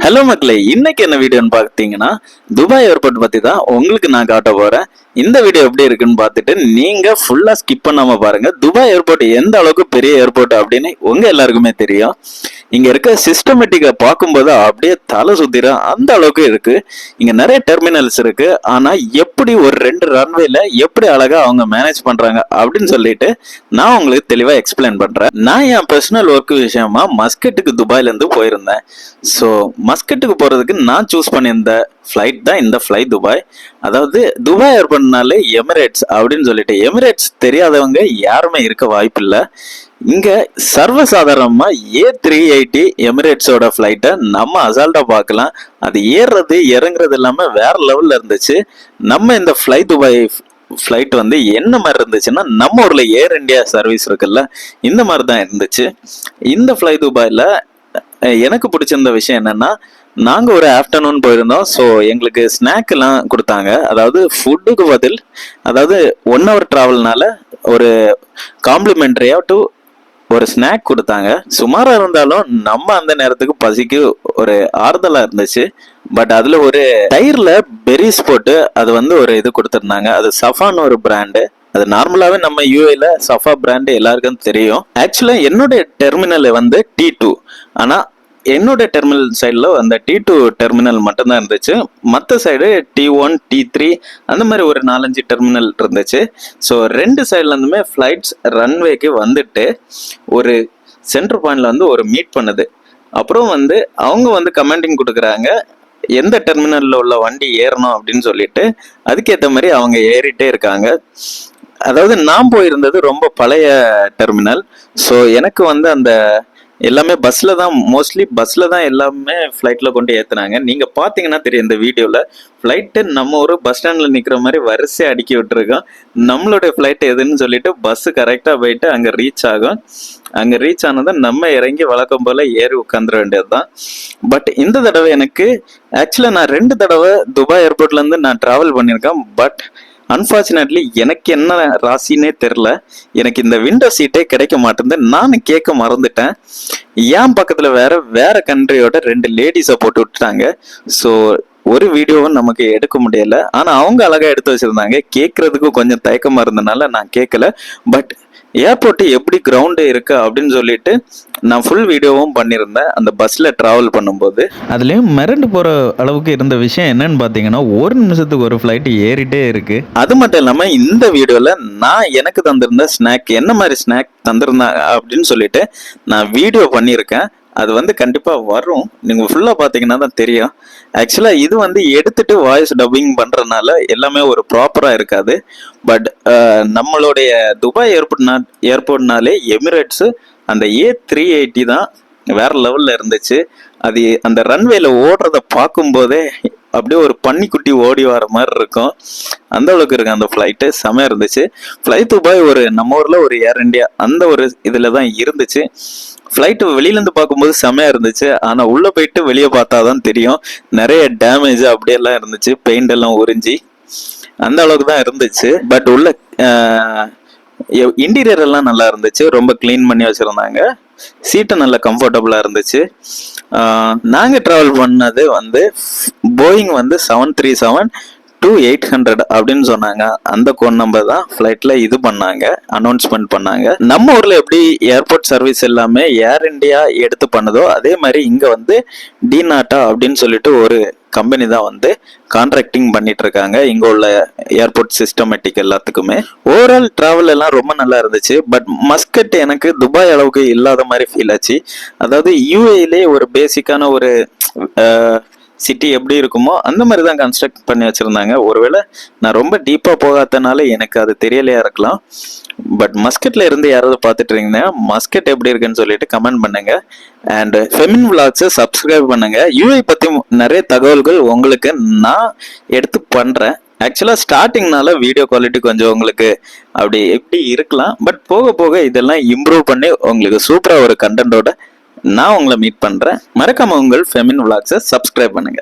Hello மக்களே, இன்னைக்கு என்ன வீடியோன்னு பார்த்தீங்கன்னா துபாய் ஏர்போர்ட் பத்தி தான் உங்களுக்கு நான் காட்ட போறேன். இந்த வீடியோ எப்படி இருக்குன்னு பார்த்துட்டு நீங்க ஃபுல்லா ஸ்கிப் பண்ணாம பாருங்க. துபாய் ஏர்போர்ட் எந்த அளவுக்கு பெரிய ஏர்போர்ட் அப்படின்னு உங்க எல்லாருக்குமே தெரியும். இங்க இருக்க சிஸ்டமேட்டிக்கை பார்க்கும்போது அப்படியே தலை சுத்திர அந்த அளவுக்கு இருக்கு. இங்க நிறைய டெர்மினல்ஸ் இருக்கு. ஆனா எப்படி ஒரு 2 ரன்வேல எப்படி அழகா அவங்க மேனேஜ் பண்றாங்க அப்படின்னு சொல்லிட்டு நான் உங்களுக்கு தெளிவா எக்ஸ்பிளைன் பண்றேன். நான் என் பர்சனல் ஒர்க் விஷயமா மஸ்கட்டுக்கு துபாயில இருந்து போயிருந்தேன். ஸோ மஸ்கட்டுக்கு போறதுக்கு நான் சூஸ் பண்ணியிருந்த ஃப்ளைட் தான் இந்த ஃப்ளை துபாய். அதாவது துபாய் ஏர்போர்ட்னாலே எமிரேட்ஸ் அப்படின்னு சொல்லிட்டு, எமிரேட்ஸ் தெரியாதவங்க யாருமே இருக்க வாய்ப்பு இல்லை. இங்க சர்வசாதாரணமா A380 எமிரேட்ஸோட ஃப்ளைட்டை நம்ம அசால்ட்டா பார்க்கலாம். அது ஏறுறது இறங்குறது எல்லாமே வேற லெவல்ல இருந்துச்சு. நம்ம இந்த ஃப்ளை துபாய் ஃப்ளைட் வந்து என்ன மாதிரி இருந்துச்சுன்னா, நம்ம ஊர்ல ஏர் இந்தியா சர்வீஸ் இருக்குல்ல, இந்த மாதிரி தான் இருந்துச்சு. இந்த ஃப்ளை துபாயில எனக்கு பிடிச்சிருந்த விஷயம் என்னன்னா, நாங்கள் ஒரு ஆஃப்டர்நூன் போயிருந்தோம். ஸோ எங்களுக்கு ஸ்நாக் எல்லாம் கொடுத்தாங்க. அதாவது ஃபுட்டுக்கு பதில், அதாவது 1 hour ட்ராவல்னால ஒரு காம்ப்ளிமெண்ட்ரியா டு ஒரு ஸ்நாக் கொடுத்தாங்க. சுமாராக இருந்தாலும் நம்ம அந்த நேரத்துக்கு பசிக்கு ஒரு ஆறுதலாக இருந்துச்சு. பட் அதில் ஒரு தயிரில் பெரிஸ் போட்டு அது வந்து ஒரு இது கொடுத்துருந்தாங்க. அது சஃபான்னு ஒரு பிராண்டு. அது நார்மலாகவே நம்ம யூஏல சஃபா பிராண்டு எல்லாருக்கும் தெரியும். ஆக்சுவலாக என்னுடைய டெர்மினல் வந்து T2. ஆனால் என்னோட டெர்மினல் சைடில் அந்த T2 டெர்மினல் மட்டும்தான் இருந்துச்சு. மற்ற சைடு T1, T3 அந்த மாதிரி ஒரு 4-5 டெர்மினல் இருந்துச்சு. ஸோ 2 சைட்லேருந்துமே ஃப்ளைட்ஸ் ரன்வேக்கு வந்துட்டு ஒரு சென்டர் பாயிண்ட்ல வந்து ஒரு மீட் பண்ணுது. அப்புறம் வந்து அவங்க வந்து கமெண்டிங் கொடுக்குறாங்க, எந்த டெர்மினலில் உள்ள வண்டி ஏறணும் அப்படின்னு சொல்லிட்டு. அதுக்கேற்ற மாதிரி அவங்க ஏறிட்டே இருக்காங்க. அதாவது நான் போயிருந்தது ரொம்ப பழைய டெர்மினல். ஸோ எனக்கு வந்து அந்த எல்லாமே பஸ்ல தான், மோஸ்ட்லி பஸ்ல தான் எல்லாமே ஃப்ளைட்ல கொண்டு ஏத்துனாங்க. நீங்க பாத்தீங்கன்னா தெரியும் இந்த வீடியோல, ஃப்ளைட்டு நம்ம ஒரு பஸ் ஸ்டாண்ட்ல நிக்கிற மாதிரி வரிசையா அடுக்கி விட்டுருக்கோம். நம்மளுடைய ஃப்ளைட் எதுன்னு சொல்லிட்டு பஸ் கரெக்டா போயிட்டு அங்க ரீச் ஆகும். அங்க ரீச் ஆனதை நம்ம இறங்கி வழக்கம் போல ஏறி உட்காந்துட வேண்டியதுதான். பட் இந்த தடவை எனக்கு ஆக்சுவலா நான் 2 தடவை துபாய் ஏர்போர்ட்ல இருந்து நான் டிராவல் பண்ணியிருக்கேன். பட் அன்பார்ச்சுனேட்லி எனக்கு என்ன ராசினே தெரில, எனக்கு இந்த விண்டோ சீட்டே கிடைக்க மாட்டேங்குது. நான் கேட்க மறந்துட்டேன். என் பக்கத்தில் வேற கண்ட்ரியோட 2 லேடிஸை போட்டு விட்டுட்டாங்க. ஸோ ஒரு வீடியோவும் நமக்கு எடுக்க முடியல. ஆனால் அவங்க அழகாக எடுத்து வச்சுருந்தாங்க. கேட்குறதுக்கு கொஞ்சம் தயக்கமாக இருந்தனால நான் கேட்கல. பட் ஏர்போர்ட் எப்படி கிரவுண்டு இருக்கு அப்படின்னு சொல்லிட்டு நான் ஃபுல் வீடியோவும் பண்ணியிருந்தேன் அந்த பஸ்ஸில் ட்ராவல் பண்ணும்போது. அதுலேயும் மிரண்டு போகிற அளவுக்கு இருந்த விஷயம் என்னன்னு பார்த்தீங்கன்னா, 1 நிமிஷத்துக்கு ஒரு ஃப்ளைட் ஏறிட்டே இருக்கு. அது மட்டும் இல்லாமல் இந்த வீடியோவில் நான் எனக்கு தந்திருந்த ஸ்நாக், என்ன மாதிரி ஸ்நாக் தந்திருந்தாங்க அப்படின்னு சொல்லிட்டு நான் வீடியோ பண்ணியிருக்கேன். அது வந்து கண்டிப்பாக வரும், நீங்கள் ஃபுல்லாக பார்த்தீங்கன்னா தான் தெரியும். ஆக்சுவலாக இது வந்து எடுத்துட்டு வாய்ஸ் டப்பிங் பண்ணுறதுனால எல்லாமே ஒரு ப்ராப்பராக இருக்காது. பட் நம்மளுடைய துபாய் ஏர்போர்ட்னாலே எமிரேட்ஸு அந்த A380 தான் வேற லெவலில் இருந்துச்சு. அது அந்த ரன்வேல ஓடுறத பார்க்கும்போதே அப்படியே ஒரு பன்னிக்குட்டி ஓடி வர மாதிரி இருக்கும். அந்த அளவுக்கு இருக்கு அந்த ஃப்ளைட்டு. செமையாக இருந்துச்சு. ஃப்ளைட் துபாய் ஒரு நம்ம ஊரில் ஒரு ஏர் இந்தியா அந்த ஒரு இதில் தான் இருந்துச்சு. ஃப்ளைட்டு வெளியிலேருந்து பார்க்கும்போது செமையாக இருந்துச்சு. ஆனால் உள்ளே போயிட்டு வெளியே பார்த்தா தான் தெரியும், நிறைய டேமேஜ் அப்படியெல்லாம் இருந்துச்சு. பெயிண்ட் எல்லாம் உறிஞ்சி அந்த அளவுக்கு தான் இருந்துச்சு. பட் உள்ள இன்டீரியர் எல்லாம் நல்லா இருந்துச்சு. ரொம்ப கிளீன் பண்ணி வச்சுருந்தாங்க. சீட்டும் நல்ல கம்ஃபர்டபுளாக இருந்துச்சு. நாங்கள் ட்ராவல் பண்ணது வந்து போயிங் வந்து 737-800 அப்படின்னு சொன்னாங்க. அந்த கோட் நம்பர் தான் ஃப்ளைட்ல இது பண்ணாங்க, அனௌன்ஸ்மெண்ட் பண்ணாங்க. நம்ம ஊர்ல எப்படி ஏர்போர்ட் சர்வீஸ் எல்லாமே ஏர் இந்தியா எடுத்து பண்ணதோ அதே மாதிரி இங்க வந்து டிநாட்டா அப்படின்னு சொல்லிட்டு ஒரு கம்பெனி தான் வந்து கான்ட்ராக்டிங் பண்ணிட்டு இருக்காங்க இங்க உள்ள ஏர்போர்ட் சிஸ்டமேட்டிக் எல்லாத்துக்குமே. ஓவரால் டிராவல் எல்லாம் ரொம்ப நல்லா இருந்துச்சு. பட் மஸ்கட் எனக்கு துபாய் அளவுக்கு இல்லாத மாதிரி ஃபீல் ஆச்சு. அதாவது யூஏலே ஒரு பேசிக்கான ஒரு சிட்டி எப்படி இருக்குமோ அந்த மாதிரி தான் கன்ஸ்ட்ரக்ட் பண்ணி வச்சுருந்தாங்க. ஒருவேளை நான் ரொம்ப டீப்பாக போகாதனால எனக்கு அது தெரியலையா இருக்கலாம். பட் மஸ்கட்ல இருந்து யாராவது பார்த்துட்டு இருந்தீங்கன்னா மஸ்கட் எப்படி இருக்குன்னு சொல்லிட்டு கமெண்ட் பண்ணுங்க. அண்ட் ஃபெமின் விளாக்ஸை சப்ஸ்கிரைப் பண்ணுங்க. யூஏ பற்றி நிறைய தகவல்கள் உங்களுக்கு நான் எடுத்து பண்ணுறேன். ஆக்சுவலாக ஸ்டார்டிங்னால வீடியோ குவாலிட்டி கொஞ்சம் உங்களுக்கு அப்படி எப்படி இருக்கலாம். பட் போக போக இதெல்லாம் இம்ப்ரூவ் பண்ணி உங்களுக்கு சூப்பராக ஒரு கண்டென்ட்டோட நான் உங்களை மீட் பண்ணுறேன். மறக்காம உங்கள் ஃபெமின் விளாக்ஸை சப்ஸ்கிரைப் பண்ணுங்க.